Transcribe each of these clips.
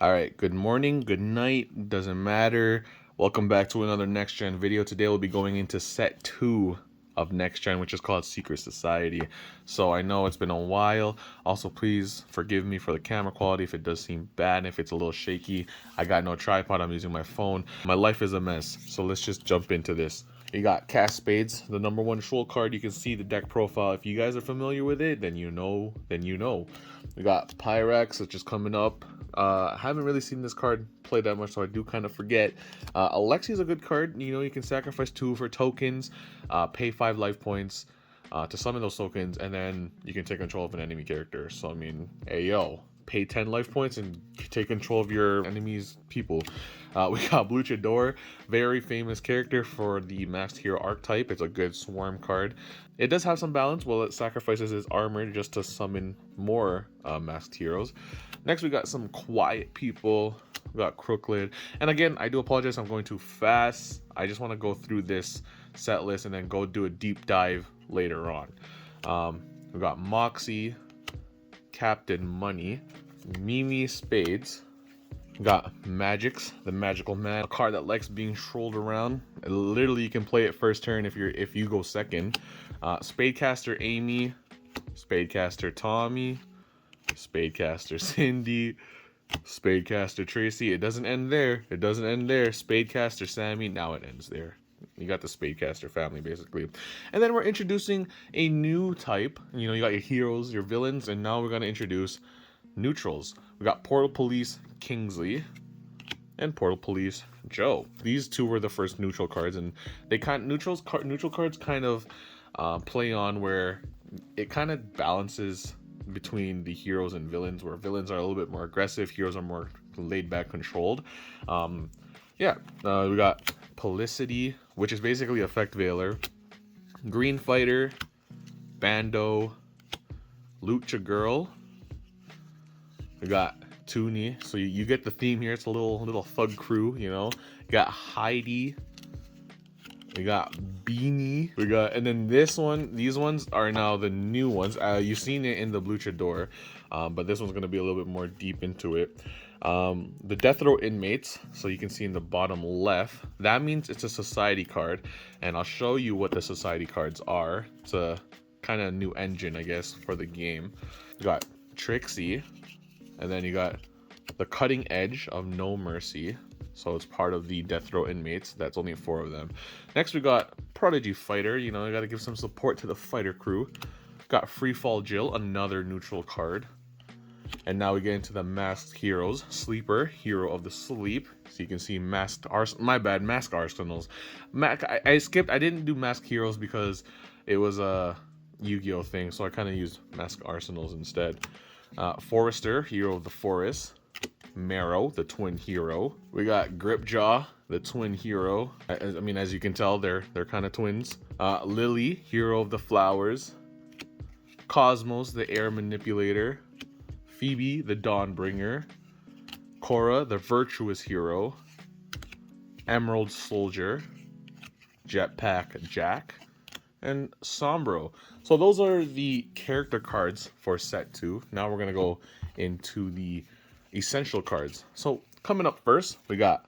All right, good morning, good night, doesn't matter. Welcome back to another Next Gen video. Today we'll be going into set 2 of Next Gen, which is called Secret Society. So I know it's been a while. Also, please forgive me for the camera quality if it does seem bad, if it's a little shaky. I got no tripod, I'm using my phone. My life is a mess, so let's just jump into this. You got KAST Spades, the #1 troll card. You can see the deck profile. If you guys are familiar with it, then you know. We got Pyrex, which is coming up. I haven't really seen this card play that much, so I do kind of forget. Alexi is a good card. You know, you can sacrifice 2 for tokens, pay 5 life points to summon those tokens, and then you can take control of an enemy character. So, I mean, hey, yo, pay 10 life points and take control of your enemy's people. We got Luchador, very famous character for the Masked Hero archetype. It's a good swarm card. It does have some balance. Well, it sacrifices his armor just to summon more Masked Heroes. Next, we got some quiet people. We got Crooklid. And again, I do apologize, I'm going too fast. I just want to go through this set list and then go do a deep dive later on. We got Moxie, Captain Money, Mimi Spades. We got Magix, the Magical Man, a card that likes being trolled around. Literally, you can play it first turn if you go second. Spadecaster Amy, Spadecaster Tommy, Spadecaster Cindy, Spadecaster Tracy. It doesn't end there. Spadecaster Sammy. Now it ends there. You got the Spadecaster family, basically. And then we're introducing a new type. You know, you got your heroes, your villains, and now we're going to introduce neutrals. We got Portal Police Kingsley and Portal Police Joe. These two were the first neutral cards, and they neutral cards kind of play on where it kind of balances between the heroes and villains, where villains are a little bit more aggressive, heroes are more laid back, controlled. We got Pelicity, which is basically Effect Veiler, Green Fighter, Bando, Lucha Girl. We got Toonie, so you get the theme here. It's a little thug crew, you know. You got Heidi. We got Beanie. And then these ones are now the new ones. You've seen it in the Luchador, but this one's gonna be a little bit more deep into it. The Death Row Inmates, so you can see in the bottom left, that means it's a society card, and I'll show you what the society cards are. It's a kind of new engine, I guess, for the game. You got Trixie, and then you got the Cutting Edge of No Mercy. So it's part of the Death Row Inmates. That's only 4 of them. Next, we got Prodigy Fighter. You know, I got to give some support to the fighter crew. Got Freefall Jill, another neutral card. And now we get into the Masked Heroes. Sleeper, Hero of the Sleep. So you can see Mask Arsenals. I skipped. I didn't do Masked Heroes because it was a Yu-Gi-Oh thing. So I kind of used Mask Arsenals instead. Forester, Hero of the Forest. Marrow, the twin hero. We got Gripjaw, the twin hero. I mean, as you can tell, they're kind of twins. Lily, Hero of the Flowers. Cosmos, the air manipulator. Phoebe, the Dawnbringer. Cora, the virtuous hero. Emerald Soldier. Jetpack Jack. And Sombro. So those are the character cards for set 2. Now we're gonna go into the essential cards. So coming up first, we got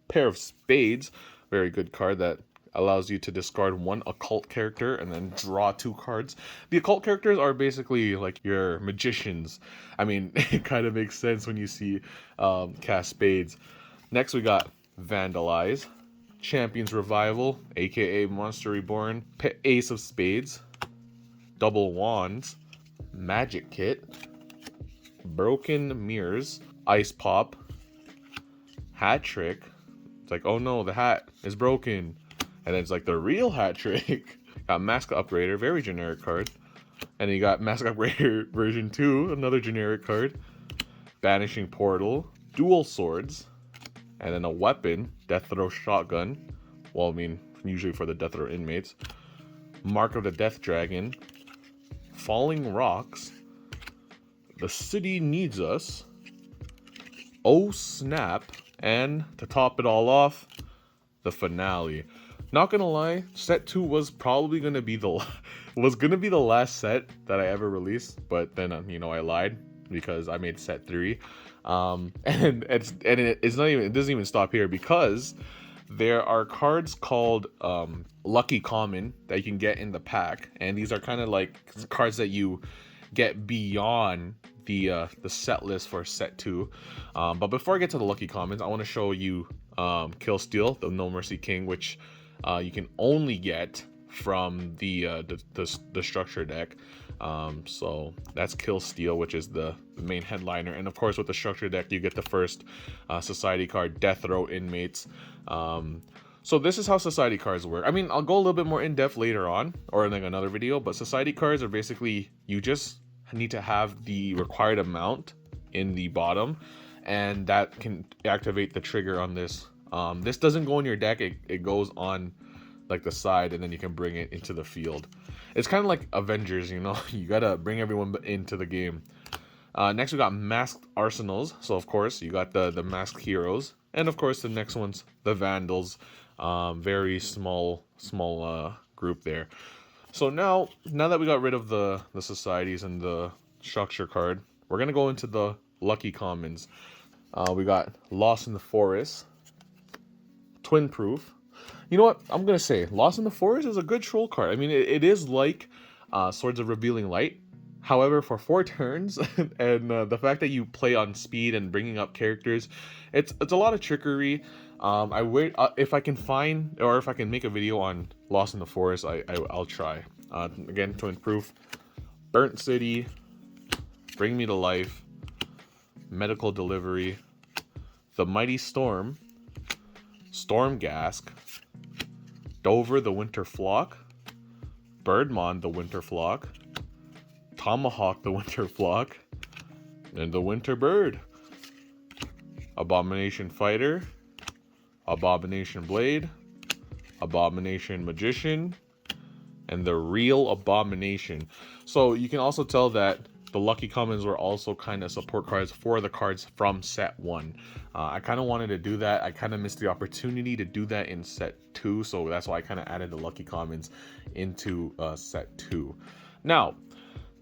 Pair of Spades, very good card that allows you to discard 1 occult character and then draw 2 cards. The occult characters are basically like your magicians. I mean, it kind of makes sense when you see KAST Spades. Next, we got Vandalize, Champions Revival, aka Monster Reborn, Ace of Spades, Double Wands, Magic Kit, Broken Mirrors, Ice Pop, Hat Trick. It's like, oh no, the hat is broken. And then it's like the real Hat Trick. Got Mask Upgrader, very generic card. And then you got Mask Upgrader version 2, another generic card. Banishing Portal, Dual Swords, and then a weapon, Death Row Shotgun. Well, I mean, usually for the Death Row Inmates. Mark of the Death Dragon, Falling Rocks, The City Needs Us, Oh Snap, and to top it all off, the finale. Not gonna lie, set 2 was probably gonna be the last set that I ever released, but then you know, I lied because I made set 3. It's not even, it doesn't even stop here, because there are cards called Lucky Common that you can get in the pack, and these are kind of like cards that you get beyond the set list for set 2. But before I get to the Lucky Commons, I want to show you Kill Steal, the No Mercy King, which you can only get from the structure deck. So that's Kill Steal, which is the main headliner, and of course with the structure deck you get the first society card, Death Row Inmates. So this is how society cards work. I mean, I'll go a little bit more in depth later on, or in like another video, but society cards are basically, you just need to have the required amount in the bottom, and that can activate the trigger on this. This doesn't go in your deck, it goes on like the side, and then you can bring it into the field. It's kind of like Avengers, you know, you gotta bring everyone into the game. Next we got Masked Arsenals, so of course you got the Masked Heroes, and of course the next one's the Vandals. Very small group there. So now that we got rid of the societies and the structure card, we're gonna go into the Lucky Commons. We got Lost in the Forest, Twin Proof. You know what? I'm gonna say Lost in the Forest is a good troll card. I mean, it is like Swords of Revealing Light. However, for 4 turns, and the fact that you play on speed and bringing up characters, it's a lot of trickery. I wait if I can find, or if I can make a video on Lost in the Forest, I'll try. Again, Twin Proof, Burnt City, Bring Me to Life, Medical Delivery, The Mighty Storm, Stormgask, Dover the Winter Flock, Birdmon the Winter Flock, Tomahawk the Winter Flock, and the Winter Bird, Abomination Fighter, Abomination Blade, Abomination Magician, and the Real Abomination. So you can also tell that the Lucky Commons were also kind of support cards for the cards from set 1. I kind of wanted to do that. I kind of missed the opportunity to do that in set 2, so that's why I kind of added the Lucky Commons into set 2. Now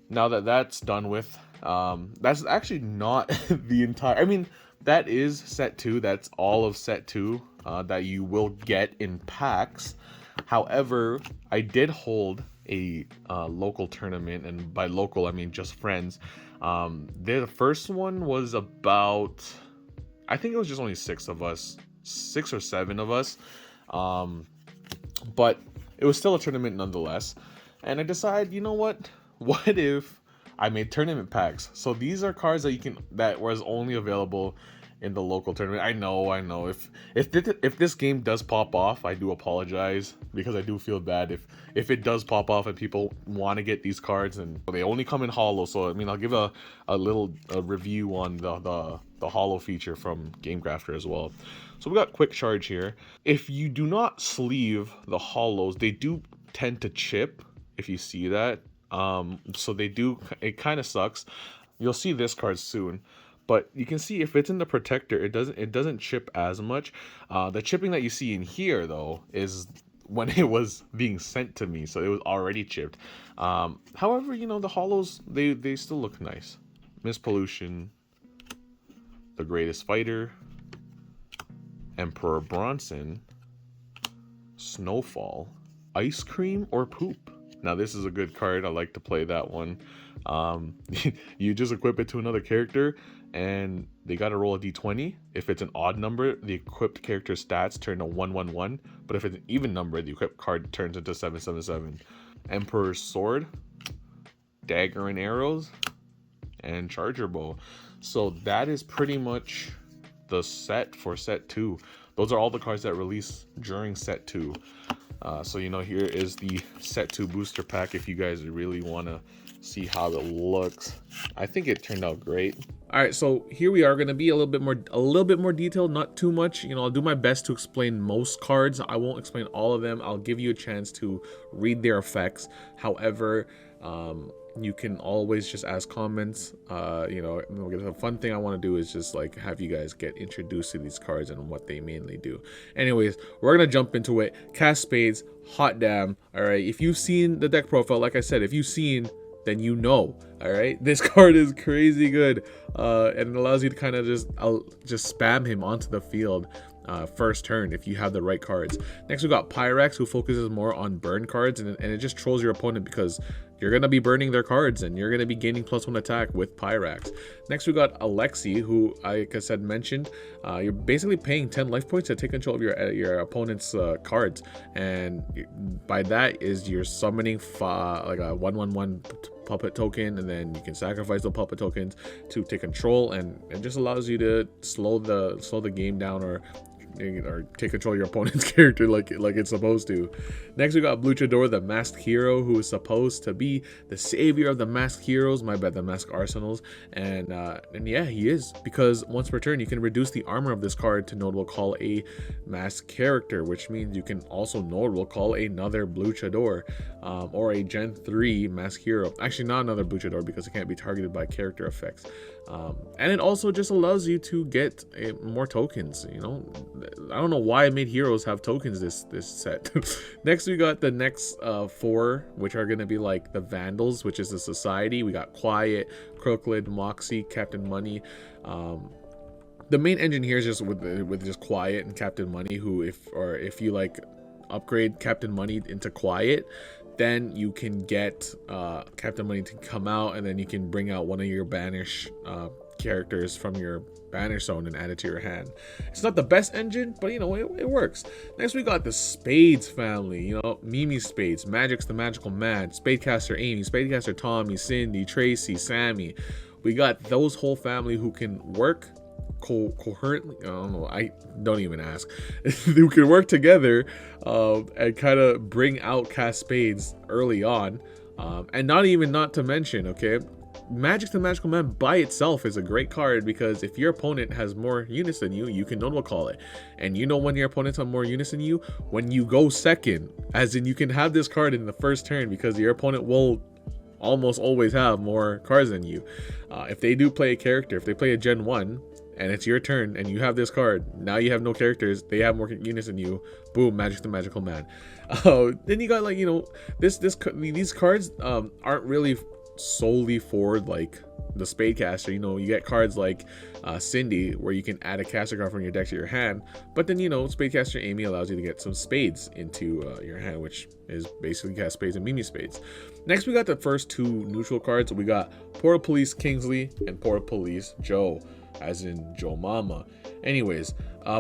that that's done with, that's actually not the entire, I mean, that is set 2. That's all of set 2 that you will get in packs. However, I did hold a local tournament, and by local I mean just friends. The first one was about, I think it was just only 6 of us, 6 or 7 of us, but it was still a tournament nonetheless. And I decided, you know what if I made tournament packs? So these are cards that was only available in the local tournament. I know. If this game does pop off, I do apologize, because I do feel bad if it does pop off and people want to get these cards, and they only come in holo. So I mean, I'll give a little review on the holo feature from GameCrafter as well. So we got Quick Charge here. If you do not sleeve the holos, they do tend to chip, if you see that. So they do, it kind of sucks. You'll see this card soon. But you can see if it's in the protector, it doesn't chip as much. The chipping that you see in here though is when it was being sent to me, so it was already chipped. However, you know, the holos, they still look nice. Miss Pollution, The Greatest Fighter, Emperor Bronson, Snowfall, Ice Cream or Poop. Now this is a good card. I like to play that one. You just equip it to another character, and they got to roll a d20. If it's an odd number, the equipped character's stats turn to 111. But if it's an even number, the equipped card turns into 777. Emperor's Sword, Dagger and Arrows, and Charger Bow. So that is pretty much the set for set 2. Those are all the cards that release during set 2. So you know, here is the set 2 booster pack if you guys really want to see how it looks. I think it turned out great. All right, so here we are going to be a little bit more detailed, not too much. You know, I'll do my best to explain most cards. I won't explain all of them. I'll give you a chance to read their effects. However, you can always just ask comments. You know, the fun thing I want to do is just like have you guys get introduced to these cards and what they mainly do. Anyways, we're gonna jump into it. KAST Spades, hot damn. All right, if you've seen the deck profile, like I said, if you've seen, then you know. All right, this card is crazy good, and it allows you to kind of just spam him onto the field first turn if you have the right cards. Next we got Pyrax, who focuses more on burn cards, and it just trolls your opponent because you're going to be burning their cards and you're going to be gaining +1 attack with Pyrax. Next we got Alexi, who like I said mentioned, you're basically paying 10 life points to take control of your opponent's cards, and by that is you're summoning like a 1/1/1 puppet token, and then you can sacrifice the puppet tokens to take control, and it just allows you to slow the game down, or take control of your opponent's character like it's supposed to. Next we got Luchador, the masked hero, who is supposed to be the savior of the masked heroes, the masked arsenals, and yeah, he is, because once per turn you can reduce the armor of this card to notable call a masked character, which means you can also notable call another Luchador, or a Gen 3 masked hero. Actually, not another Luchador, because it can't be targeted by character effects. And it also just allows you to get more tokens. You know, I don't know why I made heroes have tokens this set. Next we got the next 4, which are going to be like the Vandals, which is the society. We got Quiet, Crooklyn, Moxie, Captain Money. The main engine here is just with just Quiet and Captain Money, who if you like upgrade Captain Money into Quiet, then you can get Captain Money to come out, and then you can bring out one of your banish characters from your banish zone and add it to your hand. It's not the best engine, but you know, it works. Next we got the Spades family. You know, Mimi Spades, Magic's the Magical Man, Spadecaster Amy, Spadecaster Tommy, Cindy, Tracy, Sammy. We got those whole family who can work coherently. I don't know, I don't even ask. Who can work together and kind of bring out KAST Spades early on, and not to mention, okay, Magic the Magical Man by itself is a great card, because if your opponent has more units than you, you can notable call it. And you know, when your opponents have more units than you, when you go second, as in you can have this card in the first turn, because your opponent will almost always have more cards than you. If they do play a character, if they play a Gen 1 and it's your turn and you have this card, now you have no characters, they have more units than you, boom, Magic the Magical Man. Then you got, like, you know, these cards aren't really solely for like the Spadecaster. You know, you get cards like Cindy, where you can add a caster card from your deck to your hand, but then, you know, Spadecaster Amy allows you to get some spades into your hand, which is basically KAST Spades and Mimi Spades. Next we got the first 2 neutral cards. We got Portal Police Kingsley and Portal Police Joe, as in Joe Mama. Anyways,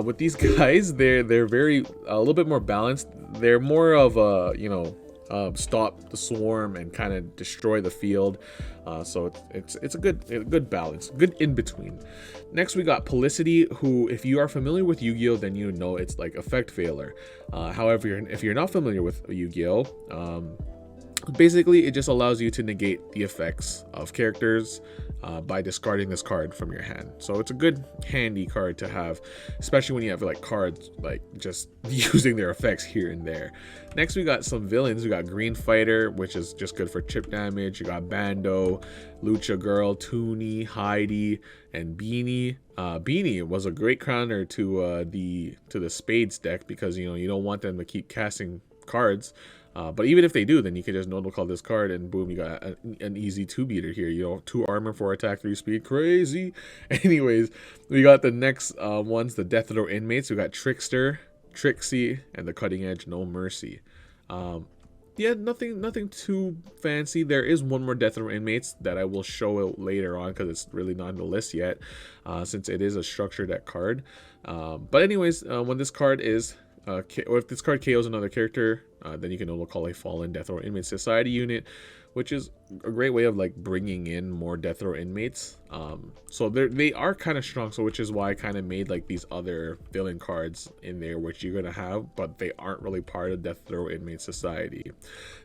with these guys, they're very a little bit more balanced. They're more of a, you know, stop the swarm and kind of destroy the field. So it's a good balance, good in between. Next we got Pelicity, who, if you are familiar with Yu-Gi-Oh, then you know it's like Effect Veiler. However, if you're not familiar with Yu-Gi-Oh, basically it just allows you to negate the effects of characters by discarding this card from your hand. So it's a good handy card to have, especially when you have like cards like just using their effects here and there. Next we got some villains. We got Green Fighter, which is just good for chip damage. You got Bando, Lucha Girl, Toonie, Heidi, and Beanie. Beanie was a great counter to the Spades deck, because, you know, you don't want them to keep casting cards. But even if they do, then you can just notable call this card, and boom, you got an easy 2-beater here. You know, 2 armor, 4 attack, 3 speed, crazy. Anyways, we got the next ones, the Death Row inmates. We got Trickster, Trixie, and the Cutting Edge No Mercy. Yeah, nothing too fancy. There is one more Death Row inmates that I will show out later on, because it's really not on the list yet, since it is a structure deck card. But anyways, when this card is or if this card KOs another character, then you can notable call a fallen Death Row Inmate Society unit, which is a great way of like bringing in more Death Row inmates. So they are kind of strong, so which is why I kind of made like these other villain cards in there, which you're gonna have, but they aren't really part of Death Row Inmate Society.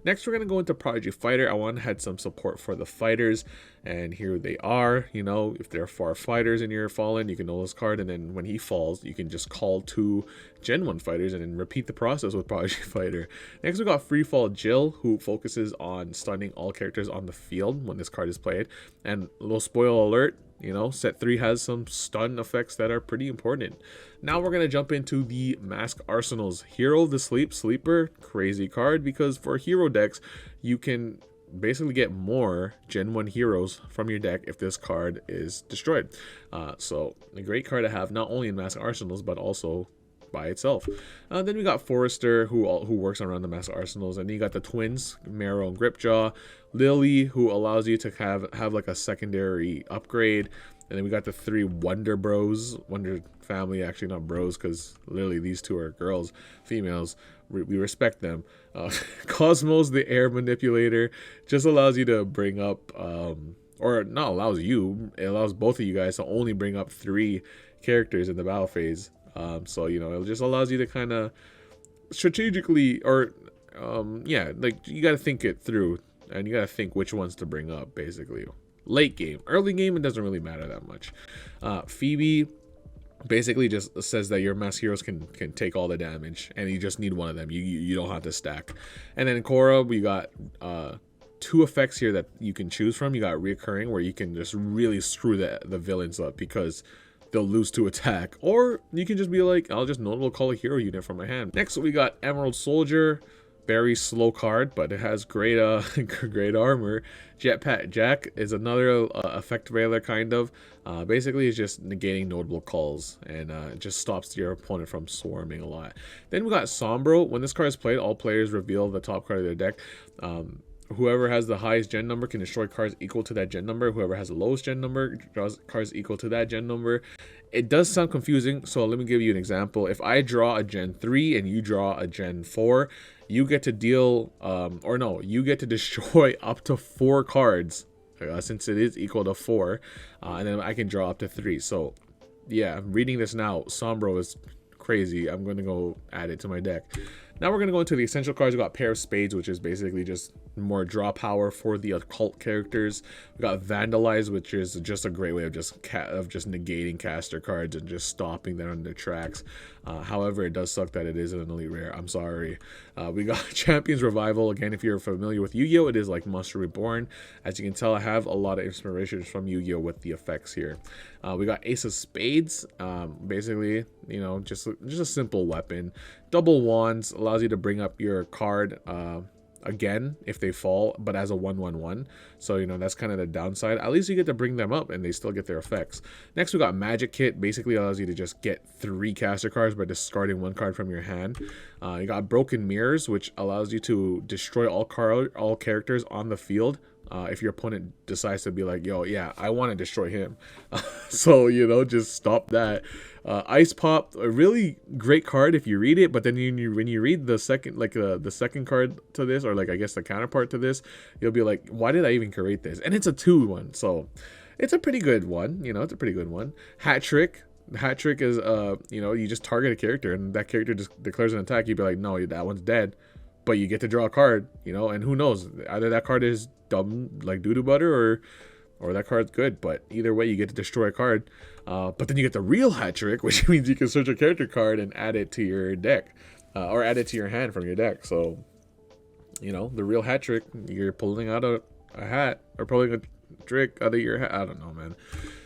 Next, we're gonna go into Prodigy Fighter. I want to have some support for the fighters, and here they are. You know, if there are 4 fighters in your fallen, you can know this card, and then when he falls, you can just call 2 Gen 1 fighters and then repeat the process with Prodigy Fighter. Next, we got Freefall Jill, who focuses on stunning all characters on the field when this card is played. And a little spoiler alert, you know, set 3 has some stun effects that are pretty important. Now we're going to jump into the Mask Arsenals. Hero of the Sleeper, crazy card, because for hero decks, you can basically get more Gen 1 heroes from your deck if this card is destroyed. So a great card to have, not only in Mask Arsenals, but also by itself. Then we got Forrester, who works around the Mask Arsenals, and then you got the twins, Marrow and Gripjaw, Lily, who allows you to have like a secondary upgrade, and then we got the 3 Wonder Bros, Wonder family, actually not bros, because literally these 2 are girls, females. We respect them. Cosmos, the air manipulator, just allows you to bring up, or not allows you, it allows both of you guys to only bring up 3 characters in the battle phase. So, you know, it just allows you to kind of strategically, or yeah, like you got to think it through, and you got to think which ones to bring up, basically. Late game. Early game, it doesn't really matter that much. Phoebe basically just says that your mass heroes can take all the damage, and you just need one of them. You don't have to stack. And then Korra, we got 2 effects here that you can choose from. You got reoccurring, where you can just really screw the villains up because they'll lose to attack, or you can just be like, I'll just notable call a hero unit from my hand. Next we got Emerald Soldier, very slow card, but it has great great armor. Jetpack Jack is another effect veiler, kind of. Basically, it's just negating notable calls, and it just stops your opponent from swarming a lot. Then we got Sombro. When this card is played, all players reveal the top card of their deck. Whoever has the highest gen number can destroy cards equal to that gen number. Whoever has the lowest gen number draws cards equal to that gen number. It does sound confusing, so let me give you an example. If I draw a gen 3 and you draw a gen 4, you get to deal, you get to destroy up to 4 cards, since it is equal to 4, and then I can draw up to 3. So, yeah, I'm reading this now. Sombro is crazy. I'm going to go add it to my deck. Now we're going to go into the essential cards. We got Pair of Spades, which is basically just more draw power for the occult characters. We got Vandalize, which is just a great way of just negating caster cards and just stopping them in their tracks. However, it does suck that it is an elite rare. I'm sorry. We got Champions Revival. Again, if you're familiar with Yu-Gi-Oh, it is like Monster Reborn. As you can tell, I have a lot of inspirations from Yu-Gi-Oh with the effects here. We got Ace of Spades. Basically, you know, just a simple weapon. Double Wands allows you to bring up your card again if they fall, but as a 1/1/1. So, you know, that's kind of the downside. At least you get to bring them up and they still get their effects. Next, we got Magic Kit. Basically allows you to just get 3 caster cards by discarding 1 card from your hand. You got Broken Mirrors, which allows you to destroy all characters on the field. If your opponent decides to be like, yo, yeah, I want to destroy him. So, you know, just stop that. Ice Pop, a really great card if you read it, but then when you read the second, like the second card to this, or like I guess the counterpart to this, you'll be like, why did I even create this? And it's a 2-1, so it's a pretty good one. You know, it's a pretty good one. Hat Trick. Hat Trick is, you know, you just target a character and that character just declares an attack. You'd be like, no, that one's dead. But you get to draw a card, you know, and who knows, either that card is dumb like doo-doo butter, or that card's good. But either way, you get to destroy a card. But then you get the real Hat Trick, which means you can search a character card and add it to your deck, or add it to your hand from your deck. So, you know, the real Hat Trick, you're pulling out a hat, or pulling a trick out of your hat. I don't know, man.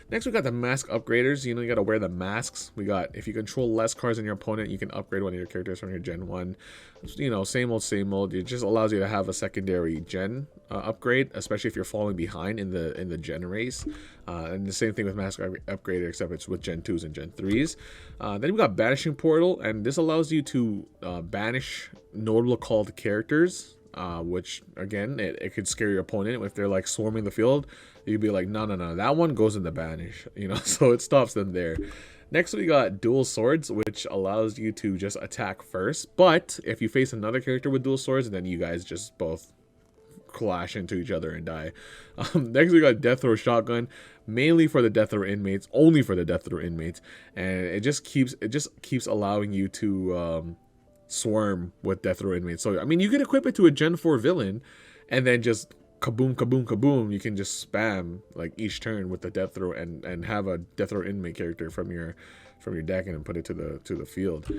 Next, we got the mask upgraders. You know, you got to wear the masks. We got, if you control less cards than your opponent, you can upgrade one of your characters from your Gen 1. You know, same old, same old. It just allows you to have a secondary Gen upgrade, especially if you're falling behind in the Gen race. And the same thing with mask upgrader, except it's with Gen 2s and Gen 3s. Then we got Banishing Portal, and this allows you to banish notable called characters. Which again, it could scare your opponent if they're like swarming the field. You'd be like, no, that one goes in the banish, you know, so it stops them there. Next, we got Dual Swords, which allows you to just attack first, but if you face another character with dual swords, then you guys just both clash into each other and die. Next, we got Death Row Shotgun, mainly for the Death Row inmates, only for the Death Row inmates, and it just keeps allowing you to swarm with Death Row inmates. So I mean, you could equip it to a Gen 4 villain and then just kaboom, kaboom, kaboom. You can just spam like each turn with the Death Row and have a Death Row inmate character from your deck and then put it to the field.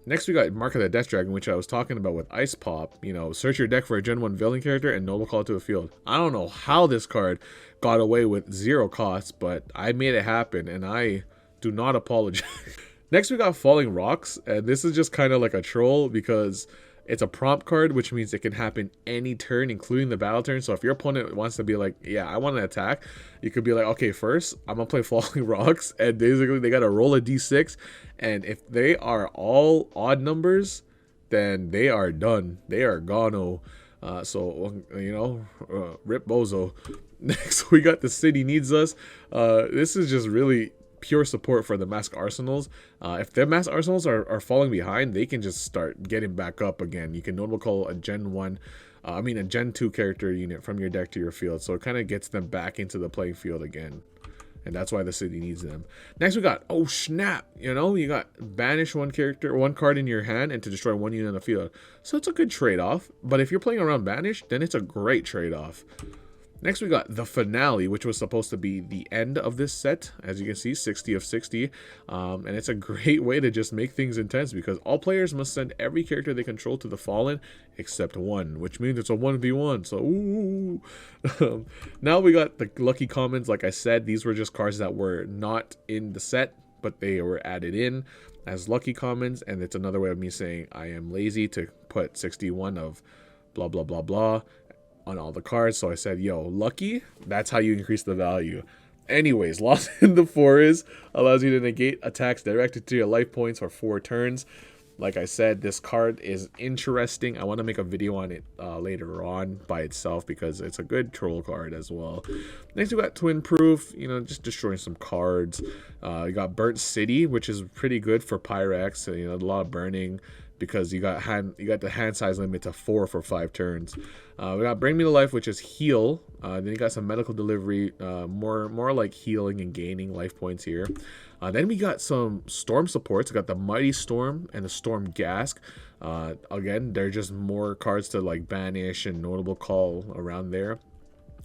Next, we got Mark of the Death Dragon, which I was talking about with Ice Pop. You know, search your deck for a Gen 1 villain character and noble call it to the field. I don't know how this card got away with 0 costs, but I made it happen, and I do not apologize. Next, we got Falling Rocks, and this is just kind of like a troll because It's a prompt card, which means it can happen any turn, including the battle turn. So if your opponent wants to be like, yeah, I want to attack, you could be like, okay, first I'm gonna play Falling Rocks, and basically they gotta roll a d6, and if they are all odd numbers, then they are done. They are gone. So you know, rip bozo. Next we got The City Needs Us. This is just really pure support for the mask arsenals. If their mask arsenals are falling behind, they can just start getting back up again. You can notable call a Gen 1, a Gen 2 character unit from your deck to your field, so it kind of gets them back into the playing field again. And that's why the city needs them. Next we got, oh snap, you know, you got banish one card in your hand and to destroy one unit on the field. So it's a good trade-off, but if you're playing around banish, then it's a great trade-off. Next we got the finale, which was supposed to be the end of this set. As you can see, 60 of 60. And it's a great way to just make things intense because all players must send every character they control to the Fallen except one, which means it's a 1v1. So, ooh. Now we got the lucky commons. Like I said, these were just cards that were not in the set, but they were added in as lucky commons. And it's another way of me saying I am lazy to put 61 of blah, blah, blah, blah on all the cards. So I said, yo, lucky, that's how you increase the value. Anyways, Lost in the Forest allows you to negate attacks directed to your life points for 4 turns. Like I said, this card is interesting. I want to make a video on it later on by itself because it's a good troll card as well. Next, we got Twin Proof, you know, just destroying some cards. You got Burnt City, which is pretty good for Pyrex, you know, a lot of burning, because you got the hand size limit to 4 for 5 turns. We got Bring Me to Life, which is heal. Then you got some medical delivery, more like healing and gaining life points here. Then we got some storm supports. We got the Mighty Storm and the Storm Gask. Again, they're just more cards to like banish and notable call around there.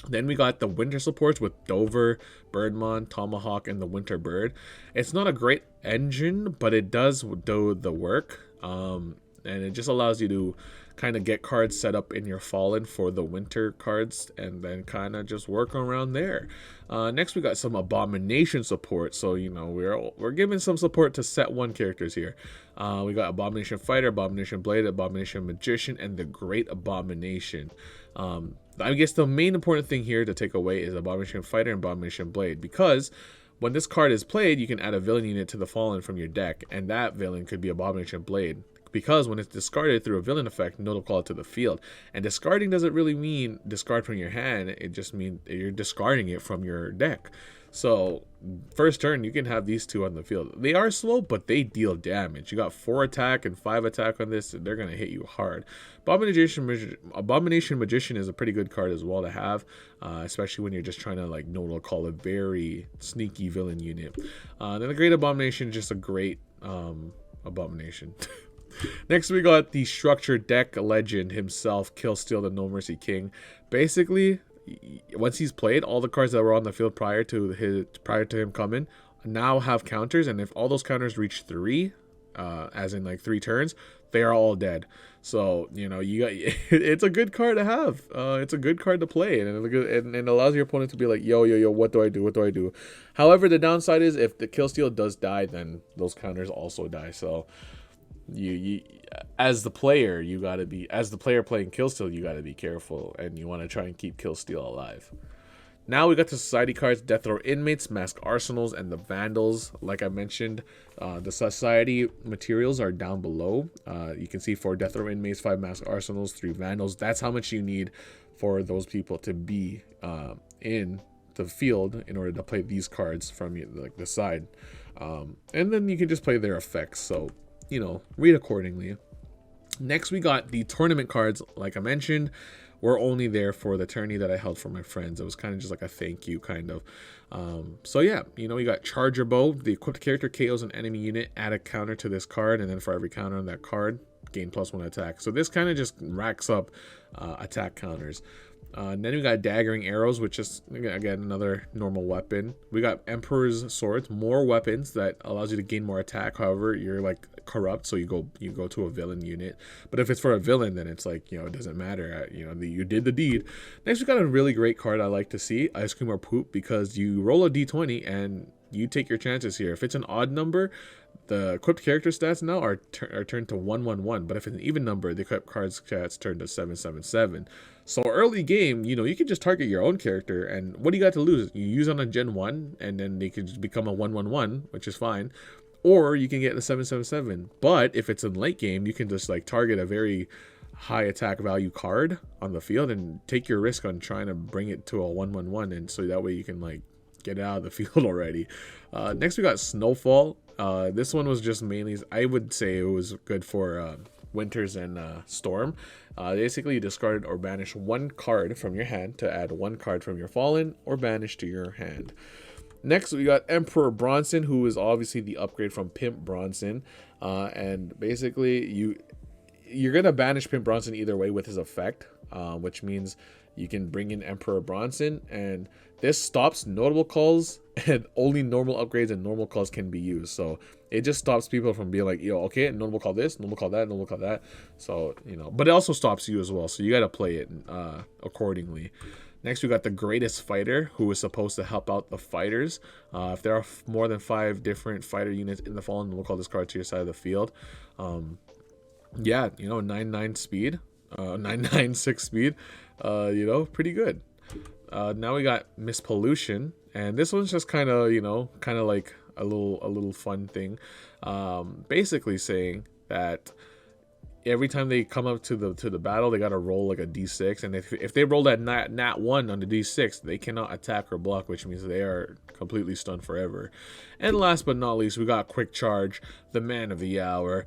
Then we got the winter supports with Dover, Birdmon, Tomahawk, and the Winter Bird. It's not a great engine, but it does do the work. And it just allows you to kind of get cards set up in your Fallen for the winter cards and then kind of just work around there. Next we got some Abomination support. So, you know, we're giving some support to set 1 characters here. We got Abomination Fighter, Abomination Blade, Abomination Magician, and the Great Abomination. I guess the main important thing here to take away is Abomination Fighter and Abomination Blade, because when this card is played, you can add a villain unit to the Fallen from your deck, and that villain could be Abomination Blade. Because when it's discarded through a villain effect, notable call it to the field. And discarding doesn't really mean discard from your hand, it just means you're discarding it from your deck. So, first turn, you can have these 2 on the field. They are slow, but they deal damage. You got 4 attack and 5 attack on this, and they're going to hit you hard. Abomination Magician is a pretty good card as well to have, especially when you're just trying to, like, notable call a very sneaky villain unit. Then the Great Abomination is just a great abomination. Next, we got the Structured Deck Legend himself, Kill Steal the No Mercy King. Basically, once he's played, all the cards that were on the field prior to him coming now have counters, and if all those counters reach 3, as in like 3 turns, they are all dead. So, you know, you got it's a good card to have. It's a good card to play, and it allows your opponent to be like, yo, what do I do? However, the downside is if the Kill Steal does die, then those counters also die. So you as the player playing Kill Steal, you gotta be careful, and you want to try and keep Kill Steal alive. Now we got the Society cards, Death Row Inmates, Mask Arsenals, and the Vandals. Like I mentioned, the Society materials are down below. You can see for Death Row Inmates, 5 Mask Arsenals, 3 Vandals. That's how much you need for those people to be in the field in order to play these cards from like the side. And then you can just play their effects. So, you know, read accordingly. Next, we got the tournament cards. Like I mentioned, we're only there for the tourney that I held for my friends. It was kind of just like a thank you, kind of. So yeah, you know, you got Charger Bow. The equipped character KOs an enemy unit, add a counter to this card, and then for every counter on that card, gain +1 attack. So this kind of just racks up attack counters. And then we got Daggering Arrows, which is, again, another normal weapon. We got Emperor's Swords, more weapons that allows you to gain more attack. However, you're like corrupt, so you go to a villain unit. But if it's for a villain, then it's like, you know, it doesn't matter. You know, you did the deed. Next, we got a really great card I like to see, Ice Cream or Poop, because you roll a d20 and you take your chances here. If it's an odd number, the equipped character stats now are turned to 111, but if it's an even number, the equipped cards stats turn to 777. So early game, you know, you can just target your own character, and what do you got to lose? You use on a Gen 1, and then they could just become a 111, which is fine. Or you can get the 777. But if it's in late game, you can just like target a very high attack value card on the field and take your risk on trying to bring it to a 111, and so that way you can like get it out of the field already. Next we got Snowfall. This one was just mainly, I would say it was good for Winters and Storm. Basically you discarded or banished one card from your hand to add one card from your Fallen or banish to your hand. Next we got Emperor Bronson, who is obviously the upgrade from Pimp Bronson, and basically you're gonna banish Pimp Bronson either way with his effect, which means you can bring in Emperor Bronson, and this stops notable calls, and only normal upgrades and normal calls can be used. So it just stops people from being like, yo, okay, notable call this, notable call that, notable call that. So, you know, but it also stops you as well. So you got to play it accordingly. Next, we got the Greatest Fighter, who is supposed to help out the fighters. If there are more than 5 different fighter units in the Fallen, we'll call this card to your side of the field. Yeah, you know, 9.9 speed, 9.96 speed, you know, pretty good. Now we got Miss Pollution, and this one's just kind of, you know, kind of like a little fun thing. Basically saying that every time they come up to the battle, they gotta roll like a d6, and if they roll that nat 1 on the d6, they cannot attack or block, which means they are completely stunned forever. And last but not least, we got Quick Charge, the man of the hour.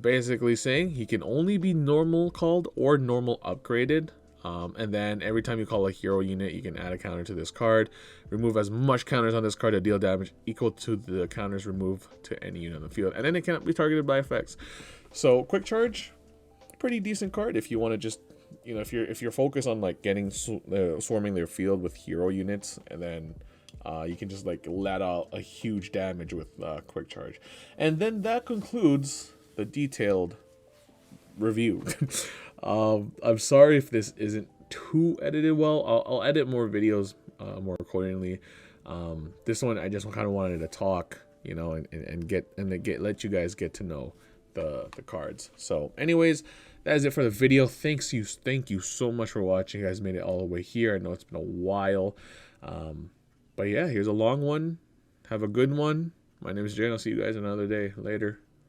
Basically saying he can only be normal called or normal upgraded. And then every time you call a hero unit, you can add a counter to this card. Remove as much counters on this card to deal damage equal to the counters removed to any unit on the field. And then it cannot be targeted by effects. So Quick Charge, pretty decent card if you want to just, you know, if you're focused on like getting swarming their field with hero units, and then you can just like let out a huge damage with Quick Charge. And then that concludes the detailed review. I'm sorry if this isn't too edited well. I'll edit more videos more accordingly. This one I just kind of wanted to talk, you know, and let you guys get to know the cards. So anyways, that is it for the video. Thank you so much for watching. You guys made it all the way here. I know it's been a while, but yeah, here's a long one. Have a good one. My name is Jay, and I'll see you guys another day. Later.